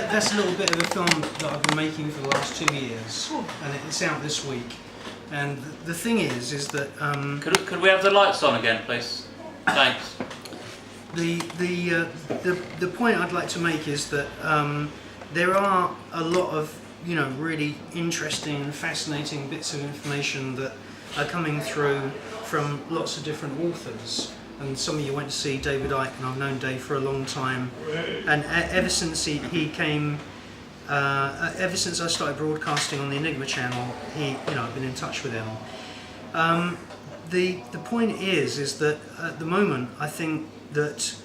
that's a little bit of a film that I've been making for the last 2 years, and it's out this week. And the thing is that could we have the lights on again, please? Thanks. The point I'd like to make is that there are a lot of really interesting and fascinating bits of information that are coming through from lots of different authors. And some of you went to see David Icke, and I've known Dave for a long time. And ever since he came, ever since I started broadcasting on the Enigma channel, I've been in touch with him. The point is that at the moment I think that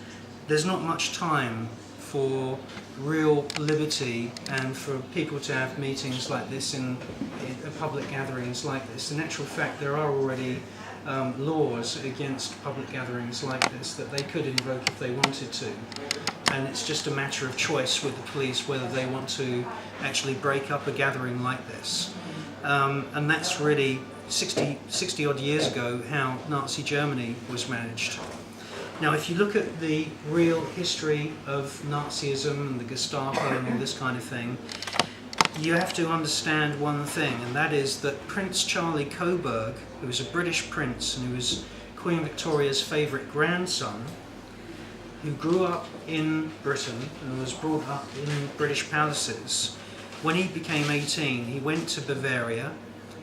there's not much time for real liberty and for people to have meetings like this in public gatherings like this. In actual fact, there are already laws against public gatherings like this that they could invoke if they wanted to, and it's just a matter of choice with the police whether they want to actually break up a gathering like this. And that's really 60 odd years ago how Nazi Germany was managed. Now, if you look at the real history of Nazism and the Gestapo and all this kind of thing, you have to understand one thing, and that is that Prince Charlie Coburg, who was a British prince and who was Queen Victoria's favourite grandson, who grew up in Britain and was brought up in British palaces, when he became 18, he went to Bavaria,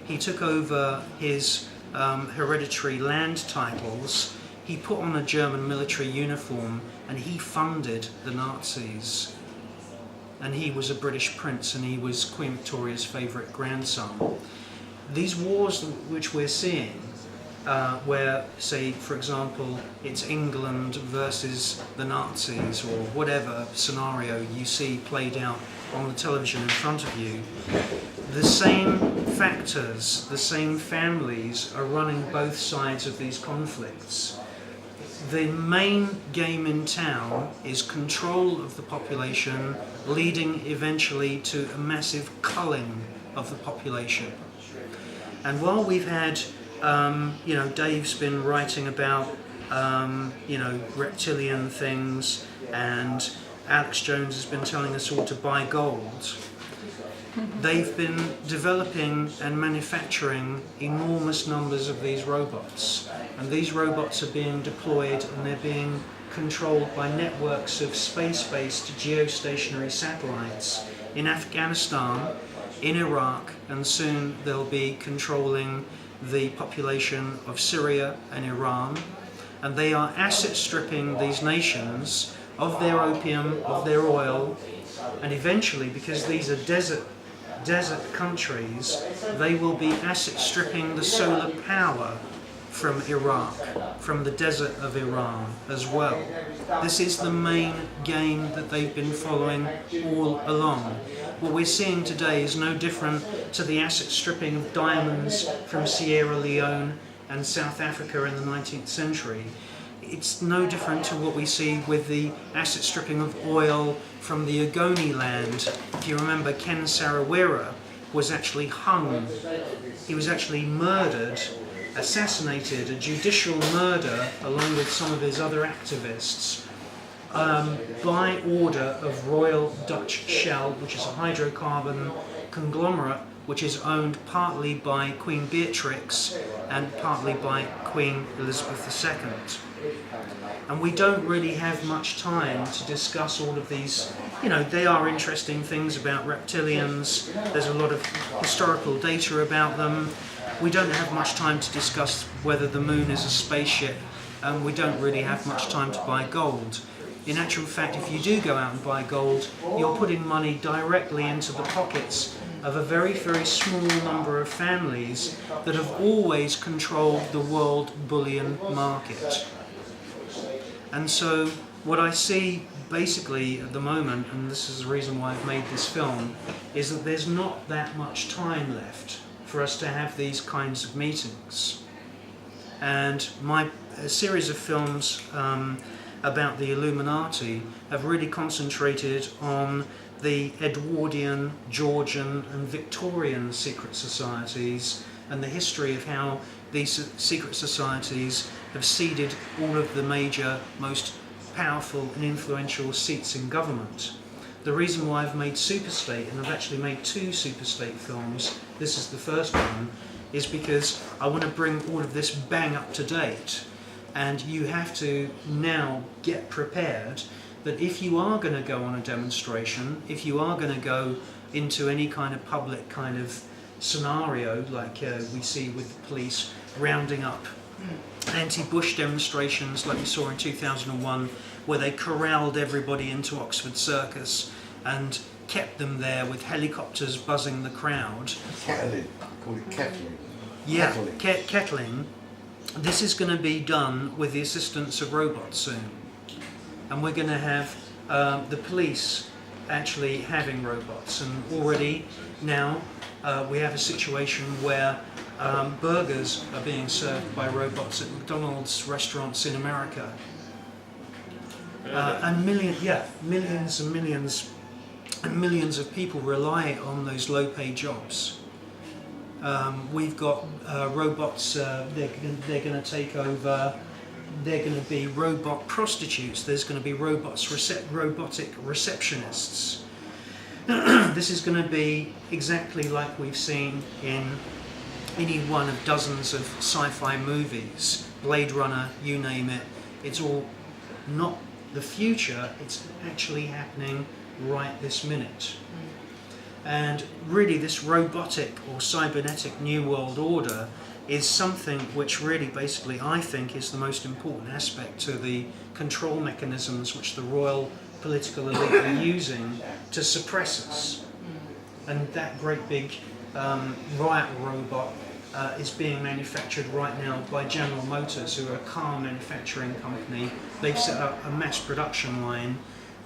he took over his hereditary land titles, he put on a German military uniform, and he funded the Nazis. And he was a British prince, and he was Queen Victoria's favourite grandson. These wars which we're seeing, where, say, for example, it's England versus the Nazis, or whatever scenario you see played out on the television in front of you, the same factors, the same families are running both sides of these conflicts. The main game in town is control of the population, leading eventually to a massive culling of the population. And while we've had, Dave's been writing about, reptilian things, and Alex Jones has been telling us all to buy gold, they've been developing and manufacturing enormous numbers of these robots. And these robots are being deployed, and they're being controlled by networks of space-based geostationary satellites in Afghanistan, in Iraq, and soon they'll be controlling the population of Syria and Iran. And they are asset stripping these nations of their opium, of their oil, and eventually, because these are desert countries, they will be asset stripping the solar power from Iraq, from the desert of Iran as well. This is the main game that they've been following all along. What we're seeing today is no different to the asset stripping of diamonds from Sierra Leone and South Africa in the 19th century. It's no different to what we see with the asset stripping of oil from the Ogoni land. If you remember, Ken Saro-Wiwa was actually hung. He was actually murdered, assassinated, a judicial murder along with some of his other activists, by order of Royal Dutch Shell, which is a hydrocarbon conglomerate which is owned partly by Queen Beatrix and partly by Queen Elizabeth II. And we don't really have much time to discuss all of these. They are interesting things about reptilians. There's a lot of historical data about them. We don't have much time to discuss whether the moon is a spaceship, and we don't really have much time to buy gold. In actual fact, if you do go out and buy gold, you're putting money directly into the pockets of a very, very small number of families that have always controlled the world bullion market. And so what I see basically at the moment, and this is the reason why I've made this film, is that there's not that much time left for us to have these kinds of meetings. And my series of films about the Illuminati have really concentrated on the Edwardian, Georgian and Victorian secret societies, and the history of how these secret societies have ceded all of the major, most powerful and influential seats in government. The reason why I've made Superstate, and I've actually made 2 Superstate films, this is the first one, is because I want to bring all of this bang up to date. And you have to now get prepared that if you are going to go on a demonstration, if you are going to go into any kind of public kind of scenario like we see with the police rounding up anti-Bush demonstrations like we saw in 2001, where they corralled everybody into Oxford Circus and kept them there with helicopters buzzing the crowd. Kettling, call it kettling. Yeah, Kettling. kettling. This is going to be done with the assistance of robots soon. And we're going to have the police actually having robots. And already now we have a situation where burgers are being served by robots at McDonald's restaurants in America. And millions and millions of people rely on those low-paid jobs. We've got robots, they're going to take over, they're going to be robot prostitutes, there's going to be robotic receptionists. This is going to be exactly like we've seen in any one of dozens of sci-fi movies, Blade Runner, you name it. It's all not the future, it's actually happening right this minute. And really this robotic or cybernetic new world order is something which really basically I think is the most important aspect to the control mechanisms which the royal political elite are using to suppress us. And that great big riot robot is being manufactured right now by General Motors, who are a car manufacturing company. They've set up a mass production line,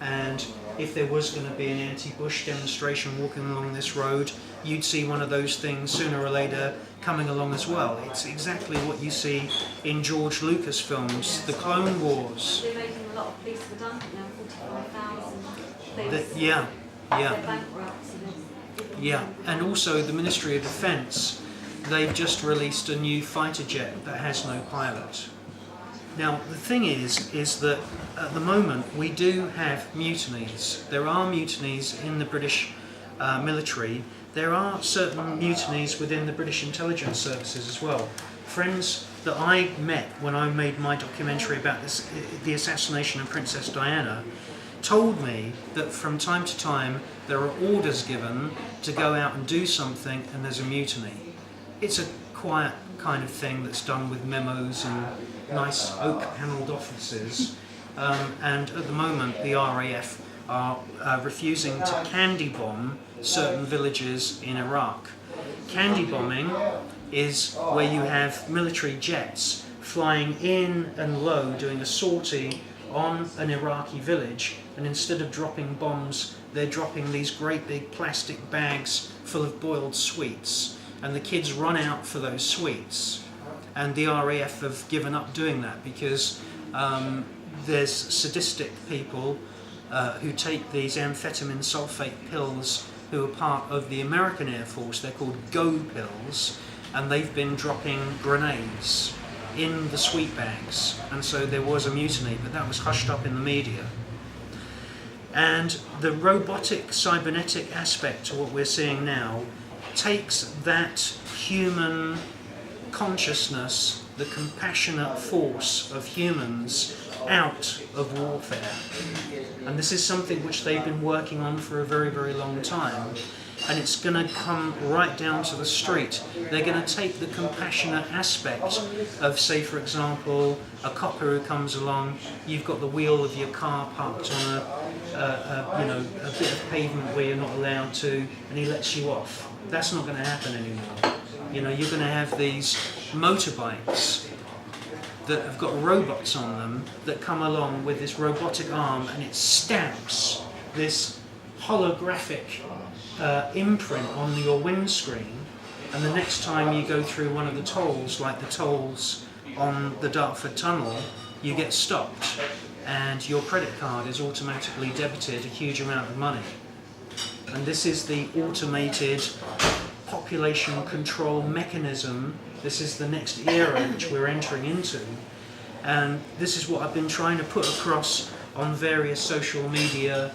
and if there was going to be an anti-Bush demonstration walking along this road, you'd see one of those things sooner or later coming along as well. It's exactly what you see in George Lucas films, the Clone Wars. They're making a lot of police redundant now, 45,000. Yeah. They're bankrupt, so Yeah, and also the Ministry of Defence, they've just released a new fighter jet that has no pilot. Now the thing is that at the moment we do have mutinies. There are mutinies in the British military. There are certain mutinies within the British intelligence services as well. Friends that I met when I made my documentary about this, the assassination of Princess Diana, told me that from time to time there are orders given to go out and do something and there's a mutiny. It's a quiet kind of thing that's done with memos and nice oak-panelled offices, and at the moment the RAF are refusing to candy bomb certain villages in Iraq. Candy bombing is where you have military jets flying in and low doing a sortie on an Iraqi village, and instead of dropping bombs they're dropping these great big plastic bags full of boiled sweets, and the kids run out for those sweets. And the RAF have given up doing that because there's sadistic people who take these amphetamine sulfate pills who are part of the American Air Force. They're called Go pills, and they've been dropping grenades in the sweet bags, and so there was a mutiny, but that was hushed up in the media. And the robotic cybernetic aspect to what we're seeing now takes that human consciousness, the compassionate force of humans, out of warfare. And this is something which they've been working on for a very, very long time. And it's going to come right down to the street. They're going to take the compassionate aspect of, say, for example, a copper who comes along, you've got the wheel of your car parked on a bit of pavement where you're not allowed to, and he lets you off. That's not going to happen anymore. You know, you're going to have these motorbikes that have got robots on them that come along with this robotic arm, and it stamps this holographic imprint on your windscreen, and the next time you go through one of the tolls, like the tolls on the Dartford Tunnel, you get stopped and your credit card is automatically debited a huge amount of money. And this is the automated population control mechanism. This is the next era which we're entering into, and this is what I've been trying to put across on various social media